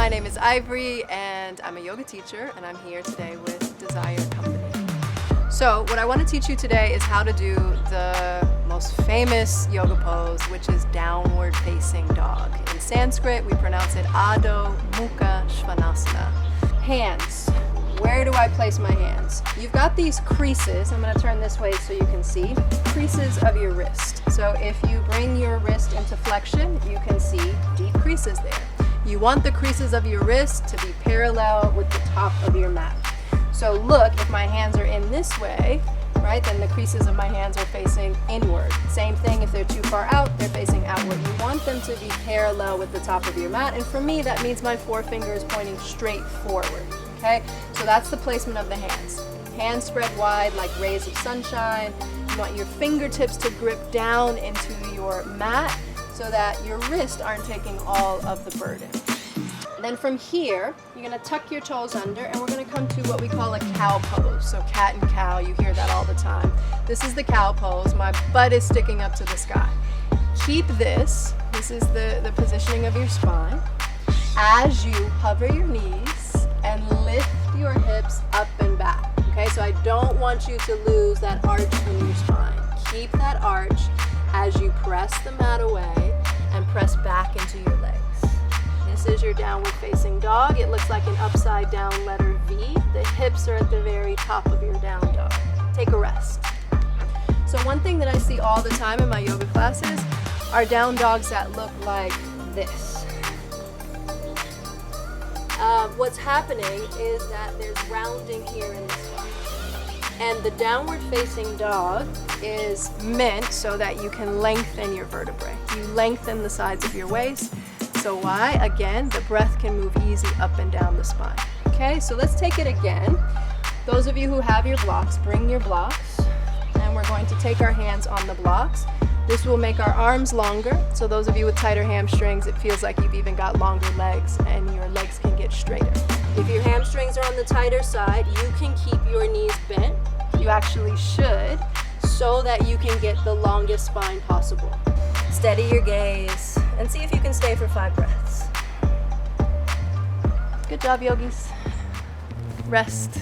my name is Ivorie and I'm a yoga teacher and I'm here today with Desire Company. So what I want to teach you today is how to do the most famous yoga pose, which is downward facing dog. In Sanskrit, we pronounce it Adho, Mukha, Svanasana. Hands. Where do I place my hands? You've got these creases. I'm going to turn this way so you can see. Creases of your wrist. So if you bring your wrist into flexion, you can see deep creases there. You want the creases of your wrist to be parallel with the top of your mat. So look, if my hands are in this way, right, then the creases of my hands are facing inward. Same thing if they're too far out, they're facing outward. You want them to be parallel with the top of your mat, and for me that means my forefinger is pointing straight forward, okay? So that's the placement of the hands. Hands spread wide like rays of sunshine. You want your fingertips to grip down into your mat so that your wrists aren't taking all of the burden. Then from here, you're going to tuck your toes under and we're going to come to what we call a cow pose. So cat and cow, you hear that all the time. This is the cow pose. My butt is sticking up to the sky. Keep this. This is the positioning of your spine. As you hover your knees and lift your hips up and back. Okay, so I don't want you to lose that arch in your spine. Keep that arch as you press the mat away and press back into your legs. This is your downward facing dog. It looks like an upside down letter V. The hips are at the very top of your down dog. Take a rest. So one thing that I see all the time in my yoga classes are down dogs that look like this. What's happening is that there's rounding here in the spine. And the downward facing dog is meant so that you can lengthen your vertebrae. You lengthen the sides of your waist. So why? Again, the breath can move easy up and down the spine. Okay, so let's take it again. Those of you who have your blocks, bring your blocks. And we're going to take our hands on the blocks. This will make our arms longer. So those of you with tighter hamstrings, it feels like you've even got longer legs and your legs can get straighter. If your hamstrings are on the tighter side, you can keep your knees bent. You actually should, so that you can get the longest spine possible. Steady your gaze and see if you can stay for 5 breaths. Good job, yogis. Rest.